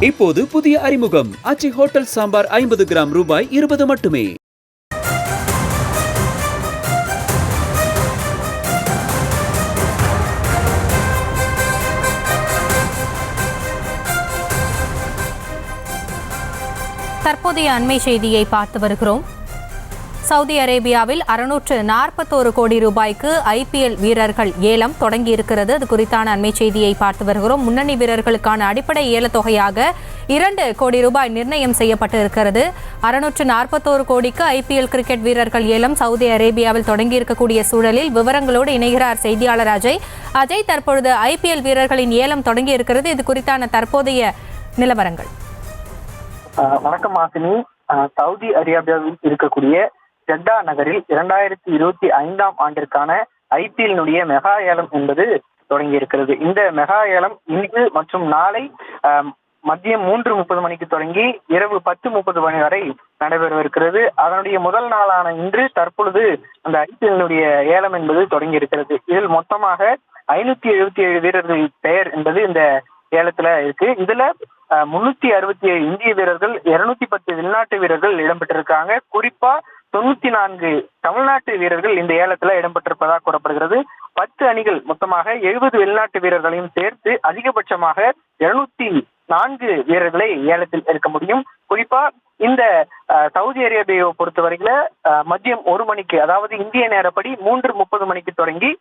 இப்போது புதிய அறிமுகம் ஆச்சி ஹோட்டல் சாம்பார் 50 கிராம் ரூபாய் 20 மட்டுமே. தற்போதைய அண்மை செய்தியை பார்த்து வருகிறோம். சவுதி அரேபியாவில் 641 கோடி ரூபாய்க்கு IPL வீரர்கள் ஏலம் தொடங்கியிருக்கிறது. அது குறித்தான அண்மை செய்தியை பார்த்து வருகிறோம். முன்னணி வீரர்களுக்கான அடிப்படை ஏலத்தொகையாக 2 கோடி ரூபாய் நிர்ணயம் செய்யப்பட்டு இருக்கிறது. 641 கோடிக்கு IPL கிரிக்கெட் வீரர்கள் ஏலம் சவுதி அரேபியாவில் தொடங்கியிருக்கக்கூடிய சூழலில் விவரங்களோடு இணைகிறார் செய்தியாளர் அஜய். அஜய், தற்பொழுது IPL வீரர்களின் ஏலம் தொடங்கி இருக்கிறது. இது குறித்தான தற்போதைய நிலவரங்கள். வணக்கம் மாசினி. சவுதி அரேபியாவில் இருக்கக்கூடிய ஜெட்டா நகரில் 2025ஆம் ஆண்டிற்கான IPL மெகா ஏலம் என்பது தொடங்கி இருக்கிறது. இந்த மெகா ஏலம் இன்று மற்றும் நாளை மதியம் 3:30 மணிக்கு தொடங்கி இரவு 10:30 மணி வரை நடைபெறவிருக்கிறது. அதனுடைய முதல் நாளான இன்று தற்பொழுது அந்த IPL ஏலம் என்பது தொடங்கி இருக்கிறது. இதில் மொத்தமாக 577 வீரர்கள் பெயர் என்பது இந்த ஏலத்துல இருக்கு. இதுல 367 இந்திய வீரர்கள், 210 வெளிநாட்டு வீரர்கள் இடம்பெற்றிருக்காங்க. குறிப்பா 94 தமிழ்நாட்டு வீரர்கள் இந்த ஏலத்துல இடம்பெற்றிருப்பதாக கூறப்படுகிறது. 10 அணிகள் மொத்தமாக 70 வெளிநாட்டு வீரர்களையும் சேர்த்து அதிகபட்சமாக 204 வீரர்களை ஏலத்தில் எடுக்க முடியும். குறிப்பா இந்த சவுதி அரேபியாவை பொறுத்தவரையில மதியம் 1 மணிக்கு, அதாவது இந்திய நேரப்படி 3:30 மணிக்கு தொடங்கி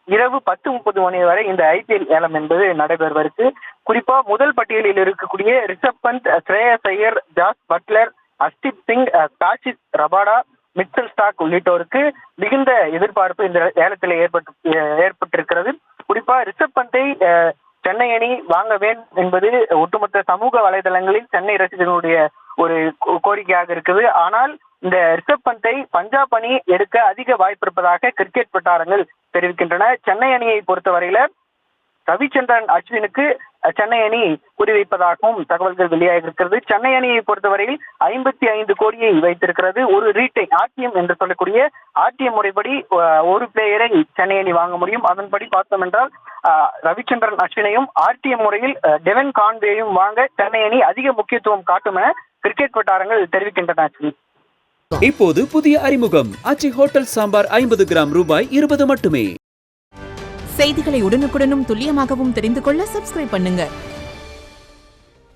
இரவு 10:30 மணி வரை இந்த IPL ஏலம் என்பது நடைபெறுவதற்கு குறிப்பா முதல் பட்டியலில் இருக்கக்கூடிய ரிஷப் பந்த், ஸ்ரேயஸ் ஐயர், ஜாஸ் பட்லர், அர்ஷ்தீப் சிங், காஷித் ரபாடா, மிச்சல் ஸ்டார்க் உள்ளிட்டோருக்கு மிகுந்த எதிர்பார்ப்பு இந்த ஏலத்தில் ஏற்பட்டிருக்கிறது. குறிப்பா ரிஷப் பந்தை சென்னை அணி வாங்க வேண்டும் என்பது ஒட்டுமொத்த சமூக வலைதளங்களில் சென்னை ரசிகர்களுடைய ஒரு கோரிக்கையாக இருக்குது. ஆனால் இந்த ரிஷப் பந்தை பஞ்சாப் அணி எடுக்க அதிக வாய்ப்பு இருப்பதாக கிரிக்கெட் வட்டாரங்கள் தெரிவிக்கின்றன. சென்னை அணியை பொறுத்தவரையில ரவிச்சந்திரன் அஸ்வினுக்கு சென்னை அணி குறிவைப்பதாகவும் தகவல்கள் வெளியாக இருக்கிறது. சென்னை அணியை பொறுத்தவரையில் 55 கோடியை வைத்திருக்கிறது. ஒரு ரீடைன் RTM என்று சொல்லக்கூடிய RTM முறைப்படி ஒரு பிளேயரை சென்னை அணி வாங்க முடியும். அதன்படி பார்த்தோம் என்றால் ரவிச்சந்திரன் அஸ்வினையும் RTM முறையில் டெவன் கான்வேயும் வாங்க சென்னை அணி அதிக முக்கியத்துவம் காட்டும் என கிரிக்கெட் வட்டாரங்கள் தெரிவிக்கின்றன. இப்போது புதிய அறிமுகம் ஆச்சி ஹோட்டல் சாம்பார் 50 கிராம் ரூபாய் 20 மட்டுமே. செய்திகளை உடனுக்குடனும் துல்லியமாகவும் தெரிந்து கொள்ள சப்ஸ்கிரைப் பண்ணுங்க.